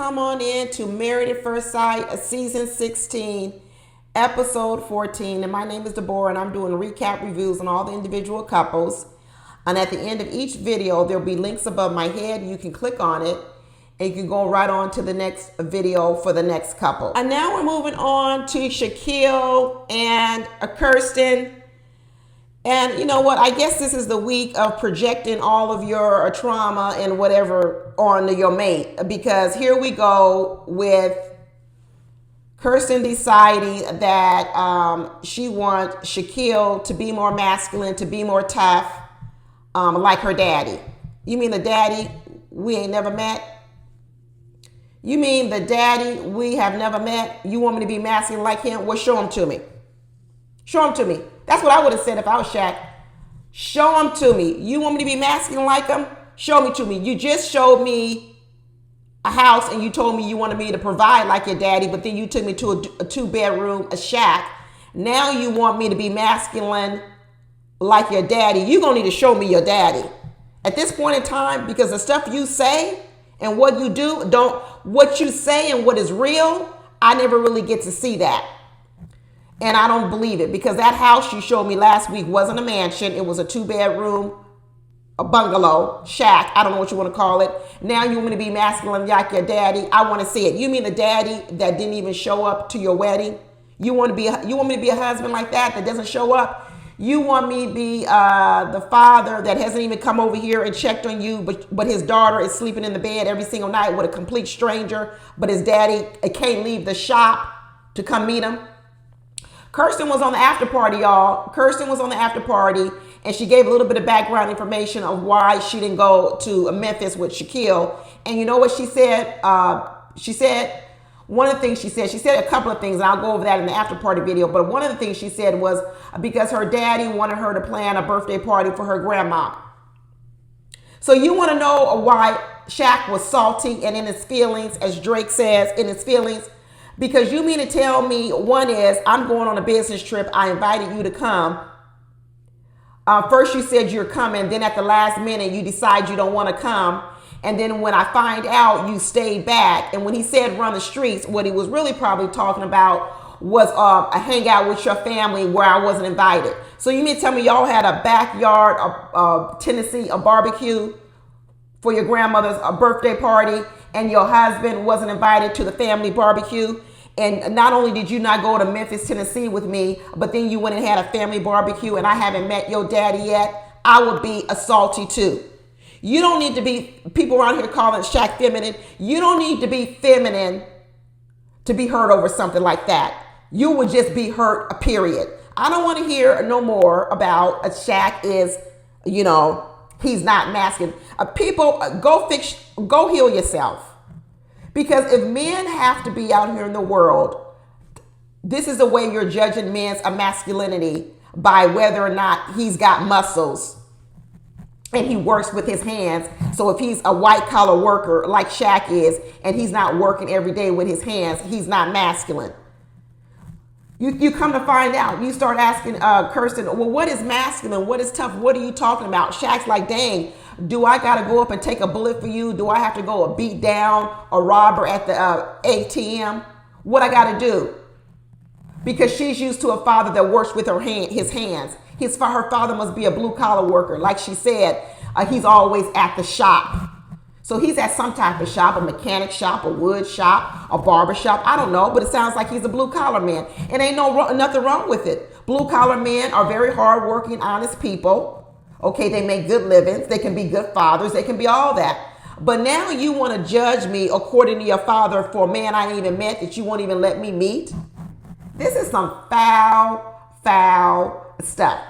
come on in to Married at First Sight, season 16, episode 14. And my name is Deborah, and I'm doing recap reviews on all the individual couples. And at the end of each video, there'll be links above my head. You can click on it, and you can go right on to the next video for the next couple. And now we're moving on to Shaquille and Kirsten. And you know what? I guess this is the week of projecting all of your trauma and whatever on your mate. Because here we go with Kirsten deciding that she wants Shaquille to be more masculine, to be more tough, like her daddy. You mean the daddy we ain't never met? You mean the daddy we have never met? You want me to be masculine like him? Well, show him to me. Show him to me. That's what I would have said if I was Shaq. Show him to me. You want me to be masculine like him? Show me to me. You just showed me a house and you told me you wanted me to provide like your daddy, but then you took me to a two-bedroom, a shack. Now you want me to be masculine like your daddy. You're going to need to show me your daddy. At this point in time, because the stuff you say and what you do, what you say and what is real, I never really get to see that. And I don't believe it, because that house you showed me last week wasn't a mansion. It was a two-bedroom, a bungalow, shack. I don't know what you want to call it. Now you want me to be masculine like your daddy. I want to see it. You mean the daddy that didn't even show up to your wedding? You want me to be a husband like that doesn't show up? You want me to be the father that hasn't even come over here and checked on you, but his daughter is sleeping in the bed every single night with a complete stranger, but his daddy can't leave the shop to come meet him? Kirsten was on the after party, y'all. Kirsten was on the after party, and she gave a little bit of background information of why she didn't go to Memphis with Shaquille. And you know what she said? One of the things she said a couple of things, and I'll go over that in the after party video. But one of the things she said was because her daddy wanted her to plan a birthday party for her grandma. So you want to know why Shaq was salty and in his feelings, as Drake says, in his feelings? Because you mean to tell me, one is, I'm going on a business trip. I invited you to come. First you said you're coming. Then at the last minute, you decide you don't want to come. And then when I find out, you stayed back. And when he said run the streets, what he was really probably talking about was a hangout with your family where I wasn't invited. So you mean to tell me y'all had a backyard of Tennessee, a barbecue for your grandmother's birthday party, and your husband wasn't invited to the family barbecue? And not only did you not go to Memphis, Tennessee with me, but then you went and had a family barbecue, and I haven't met your daddy yet. I would be salty too. You don't need to be, people around here calling Shaq feminine. You don't need to be feminine to be hurt over something like that. You would just be hurt, period. I don't want to hear no more about Shaq is, he's not masculine. People, go heal yourself. Because if men have to be out here in the world, this is the way you're judging men's masculinity, by whether or not he's got muscles and he works with his hands. So if he's a white collar worker like Shaq is, and he's not working every day with his hands, he's not masculine. You come to find out, you start asking Kirsten, well, what is masculine? What is tough? What are you talking about? Shaq's like, dang, do I got to go up and take a bullet for you? Do I have to go beat down a robber at the ATM? What I got to do? Because she's used to a father that works with his hands. Her father must be a blue collar worker. Like she said, he's always at the shop. So he's at some type of shop, a mechanic shop, a wood shop, a barber shop. I don't know, but it sounds like he's a blue collar man. And ain't nothing wrong with it. Blue collar men are very hardworking, honest people. Okay, they make good livings. They can be good fathers. They can be all that. But now you want to judge me according to your father for a man I ain't even met that you won't even let me meet? This is some foul stuff.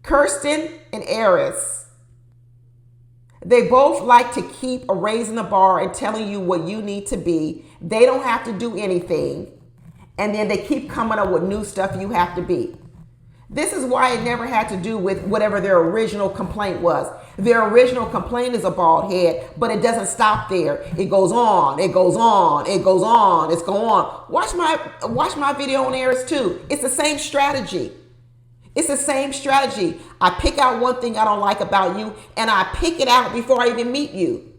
Kirsten and Eris, they both like to keep raising the bar and telling you what you need to be. They don't have to do anything. And then they keep coming up with new stuff you have to be. This is why it never had to do with whatever their original complaint was. Their original complaint is a bald head, but it doesn't stop there. It goes on, it goes on, it goes on, it's going on. Watch my video on Eris too. It's the same strategy. It's the same strategy. I pick out one thing I don't like about you, and I pick it out before I even meet you.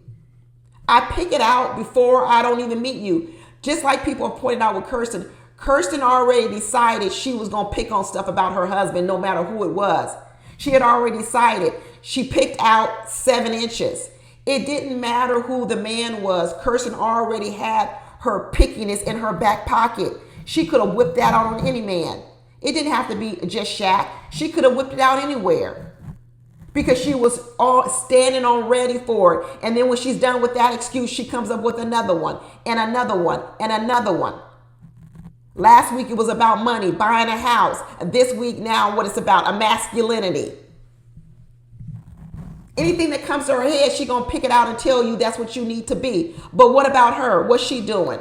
I pick it out before I don't even meet you. Just like people have pointed out with Kirsten. Kirsten already decided she was going to pick on stuff about her husband no matter who it was. She had already decided. She picked out 7 inches. It didn't matter who the man was. Kirsten already had her pickiness in her back pocket. She could have whipped that out on any man. It didn't have to be just Shaq. She could have whipped it out anywhere because she was all standing on ready for it. And then when she's done with that excuse, she comes up with another one and another one and another one. Last week it was about money, buying a house. This week now what it's about, a masculinity. Anything that comes to her head, she gonna pick it out and tell you that's what you need to be. But what about her? What's she doing?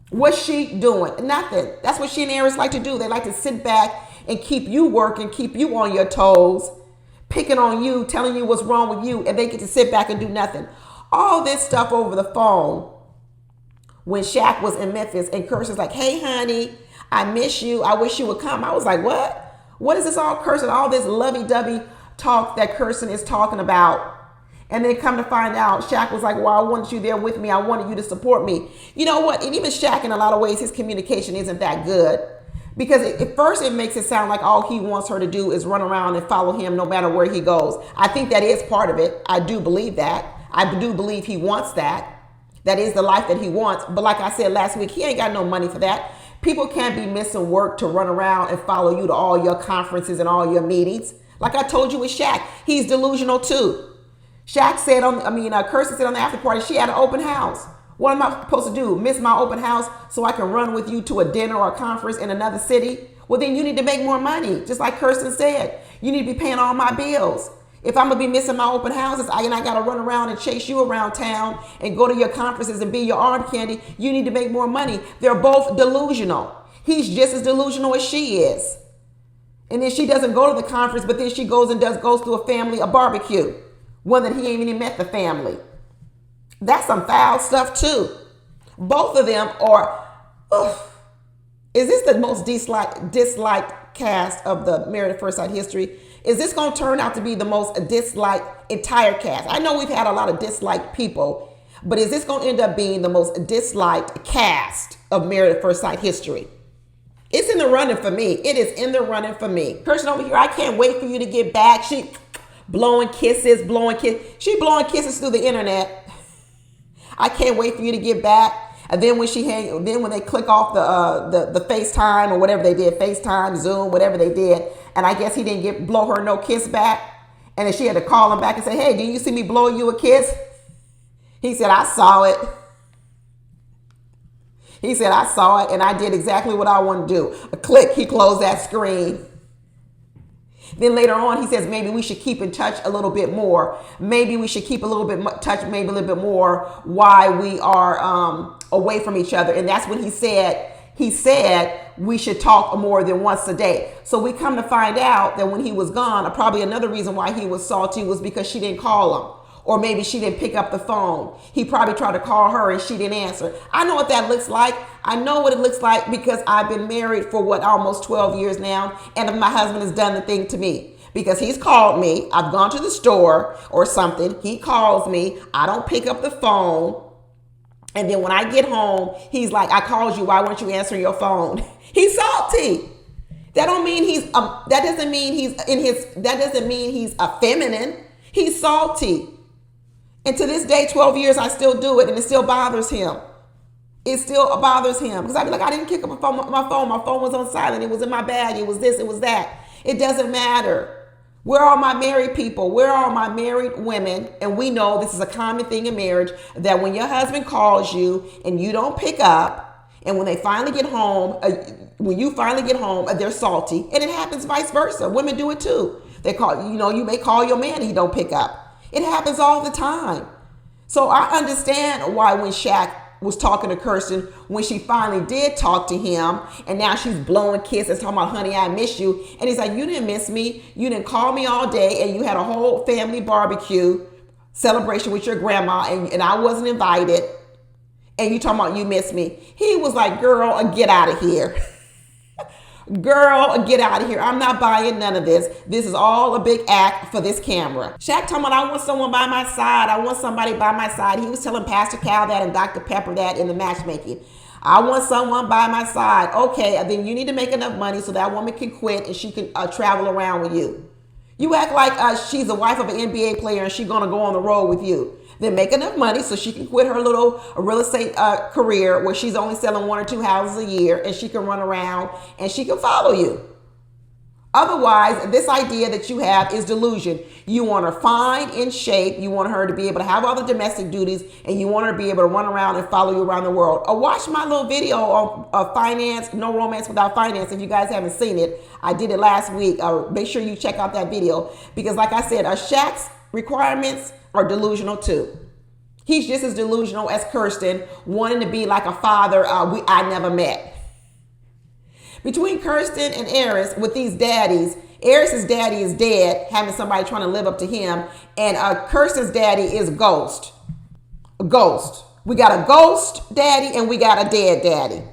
What's she doing? Nothing. That's what she and Aries like to do. They like to sit back and keep you working, keep you on your toes, picking on you, telling you what's wrong with you, and they get to sit back and do nothing. All this stuff over the phone when Shaq was in Memphis and Kirsten's like, hey, honey, I miss you. I wish you would come. I was like, what? What is this all, Kirsten? All this lovey-dovey talk that Kirsten is talking about. And then come to find out, Shaq was like, well, I wanted you there with me. I wanted you to support me. You know what? And even Shaq, in a lot of ways, his communication isn't that good. Because at first it makes it sound like all he wants her to do is run around and follow him no matter where he goes. I think that is part of it. I do believe that. I do believe he wants that. That is the life that he wants. But like I said last week, he ain't got no money for that. People can't be missing work to run around and follow you to all your conferences and all your meetings. Like I told you with Shaq, he's delusional too. Shaq said Kirsten said on the after party, she had an open house. What am I supposed to do? Miss my open house so I can run with you to a dinner or a conference in another city? Well, then you need to make more money. Just like Kirsten said, you need to be paying all my bills. If I'm going to be missing my open houses, I got to run around and chase you around town and go to your conferences and be your arm candy, you need to make more money. They're both delusional. He's just as delusional as she is. And then she doesn't go to the conference, but then she goes to a barbecue. One that he ain't even met the family. That's some foul stuff too. Both of them are, is this the most disliked cast of the Married at First Sight history? Is this going to turn out to be the most disliked entire cast? I know we've had a lot of disliked people, but is this going to end up being the most disliked cast of Married at First Sight history? It's in the running for me. It is in the running for me. Person over here, I can't wait for you to get back. She blowing kisses. She blowing kisses through the internet. I can't wait for you to get back. And then when they click off the FaceTime or whatever they did, FaceTime, Zoom, whatever they did, and I guess he didn't blow her no kiss back. And then she had to call him back and say, hey, do you see me blow you a kiss? He said, I saw it. He said, I saw it and I did exactly what I want to do. A click, he closed that screen. Then later on, he says, maybe we should keep in touch a little bit more. Maybe we should keep a little bit touch, maybe a little bit more while we are away from each other. And that's when he said we should talk more than once a day. So we come to find out that when he was gone, probably another reason why he was salty was because she didn't call him. Or maybe she didn't pick up the phone. He probably tried to call her and she didn't answer. I know what that looks like. I know what it looks like because I've been married for almost 12 years now. And my husband has done the thing to me because he's called me. I've gone to the store or something. He calls me. I don't pick up the phone. And then when I get home, he's like, I called you. Why weren't you answering your phone? He's salty. That doesn't mean he's effeminate. He's salty. And to this day, 12 years, I still do it and it still bothers him. It still bothers him because I'd be like, I didn't kick up my phone. My phone was on silent. It was in my bag. It was this, it was that. It doesn't matter. Where are my married people? Where are my married women? And we know this is a common thing in marriage that when your husband calls you and you don't pick up, and when they finally get home, when you finally get home, they're salty. And it happens vice versa. Women do it too. They call, you may call your man and he don't pick up. It happens all the time. So I understand why when Shaq was talking to Kirsten, when she finally did talk to him, and now she's blowing kisses, talking about, honey, I miss you. And he's like, you didn't miss me. You didn't call me all day, and you had a whole family barbecue celebration with your grandma, and I wasn't invited. And you talking about you miss me. He was like, girl, get out of here. Girl, get out of here. I'm not buying none of this. This is all a big act for this camera. Shaq talking about, I want someone by my side. I want somebody by my side. He was telling Pastor Cal that and Dr. Pepper that in the matchmaking. I want someone by my side. Okay, then you need to make enough money so that woman can quit and she can travel around with you. You act like she's the wife of an NBA player and she's going to go on the road with you. Then make enough money so she can quit her little real estate career where she's only selling 1 or 2 houses a year and she can run around and she can follow you. Otherwise, this idea that you have is delusion. You want her fine, in shape. You want her to be able to have all the domestic duties and you want her to be able to run around and follow you around the world. Or watch my little video on finance, no romance without finance. If you guys haven't seen it, I did it last week. Make sure you check out that video because like I said, Shaq's requirements are delusional too. He's just as delusional as Kirsten, wanting to be like a father I never met. Between Kirsten and Eris with these daddies, Eris's daddy is dead, having somebody trying to live up to him, and Kirsten's daddy is ghost. A ghost. We got a ghost daddy and we got a dead daddy.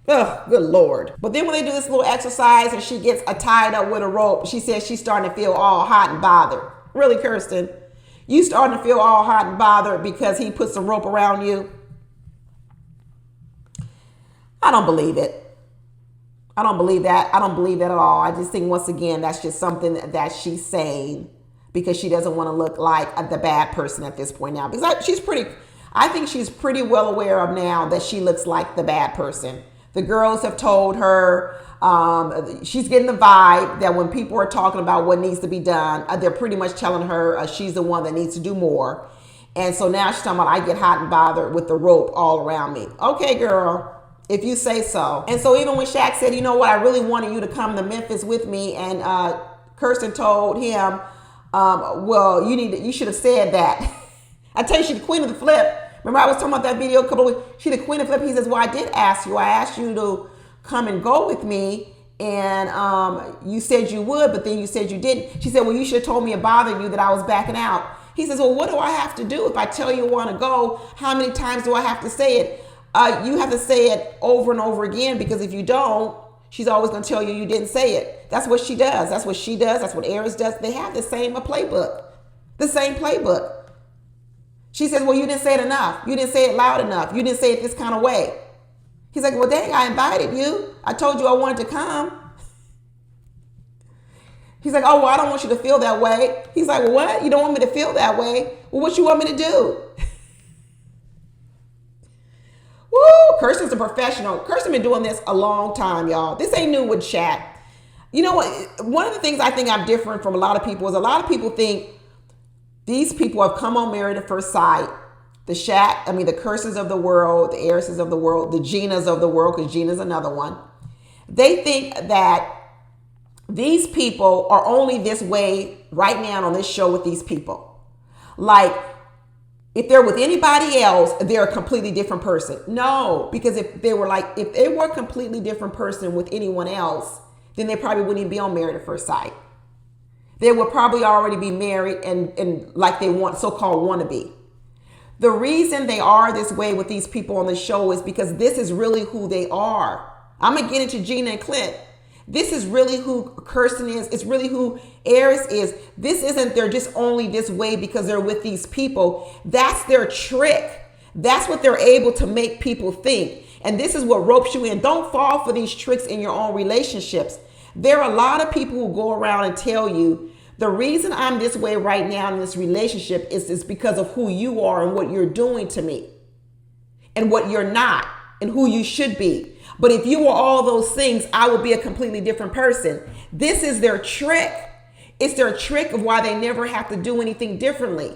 Ugh, good Lord. But then when they do this little exercise and she gets tied up with a rope, she says she's starting to feel all hot and bothered. Really, Kirsten? You starting to feel all hot and bothered because he puts a rope around you? I don't believe it. I don't believe that. I don't believe that at all. I just think, once again, that's just something that she's saying because she doesn't want to look like the bad person at this point now. Because I think she's pretty well aware of now that she looks like the bad person. The girls have told her, she's getting the vibe that when people are talking about what needs to be done, they're pretty much telling her she's the one that needs to do more. And so now she's talking about, I get hot and bothered with the rope all around me. Okay, girl. If you say so. And so even when Shaq said, you know what, I really wanted you to come to Memphis with me, and Kirsten told him, well, you should have said that. I tell you, she's the queen of the flip. Remember I was talking about that video a couple of weeks. She's the queen of the flip. He says, well, I did ask you. I asked you to come and go with me, and you said you would, but then you said you didn't. She said, well, you should have told me it bothered you that I was backing out. He says, well, what do I have to do if I tell you I want to go? How many times do I have to say it? You have to say it over and over again, because if you don't, she's always going to tell you didn't say it. That's what she does. That's what she does. That's what Eris does. They have the same playbook. The same playbook. She says, well, you didn't say it enough. You didn't say it loud enough. You didn't say it this kind of way. He's like, well, dang, I invited you. I told you I wanted to come. He's like, oh, well, I don't want you to feel that way. He's like, well, what? You don't want me to feel that way? Well, what you want me to do? Woo, Kirsten's a professional. Kirsten been doing this a long time, y'all. This ain't new with Shaq. You know what? One of the things I think I'm different from a lot of people is a lot of people think these people have come on Married at First Sight. The Kirstens of the world, the Erises of the world, the Ginas of the world, because Gina's another one. They think that these people are only this way right now on this show with these people. Like, if they're with anybody else, they're a completely different person. No, because if they were a completely different person with anyone else, then they probably wouldn't even be on Married at First Sight. They would probably already be married and like they so-called want to be. The reason they are this way with these people on the show is because this is really who they are. I'm going to get into Gina and Clint. This is really who Kirsten is. It's really who Eris is. This isn't they're just only this way because they're with these people. That's their trick. That's what they're able to make people think. And this is what ropes you in. Don't fall for these tricks in your own relationships. There are a lot of people who go around and tell you, the reason I'm this way right now in this relationship is because of who you are and what you're doing to me and what you're not and who you should be. But if you were all those things, I would be a completely different person. This is their trick. It's their trick of why they never have to do anything differently.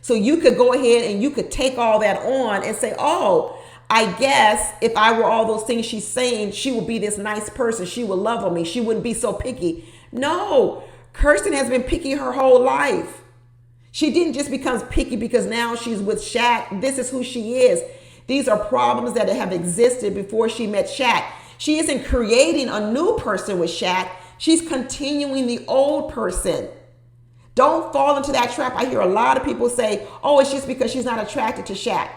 So you could go ahead and you could take all that on and say, oh, I guess if I were all those things she's saying, she would be this nice person. She would love on me. She wouldn't be so picky. No, Kirsten has been picky her whole life. She didn't just become picky because now she's with Shaq. This is who she is. These are problems that have existed before she met Shaq. She isn't creating a new person with Shaq. She's continuing the old person. Don't fall into that trap. I hear a lot of people say, oh, it's just because she's not attracted to Shaq.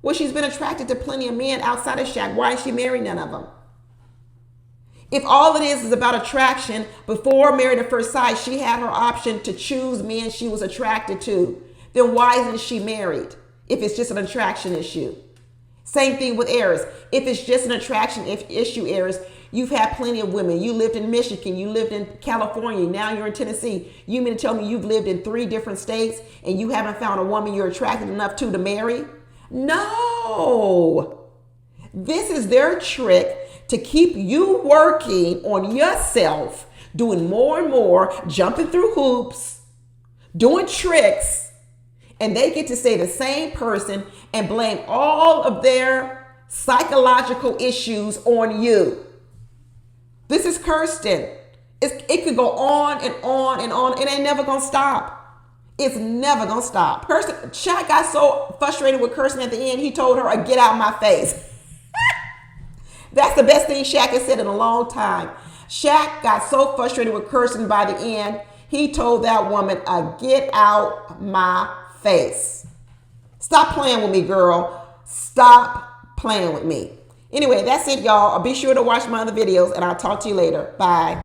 Well, she's been attracted to plenty of men outside of Shaq. Why is she marrying none of them? If all it is about attraction, before Married at First Sight, she had her option to choose men she was attracted to. Then why isn't she married if it's just an attraction issue? Same thing with Aries. If it's just an attraction issue, Aries, you've had plenty of women. You lived in Michigan. You lived in California. Now you're in Tennessee. You mean to tell me you've lived in 3 different states and you haven't found a woman you're attracted enough to marry? No. This is their trick to keep you working on yourself, doing more and more, jumping through hoops, doing tricks, and they get to say the same person and blame all of their psychological issues on you. This is Kirsten. It could go on and on and on. It ain't never gonna stop. It's never gonna stop. Shaq got so frustrated with Kirsten at the end, he told her, "Get out my face." That's the best thing Shaq has said in a long time. Shaq got so frustrated with Kirsten by the end, he told that woman, "Get out my face." Stop playing with me, girl. Stop playing with me. Anyway, that's it, y'all. Be sure to watch my other videos, and I'll talk to you later. Bye.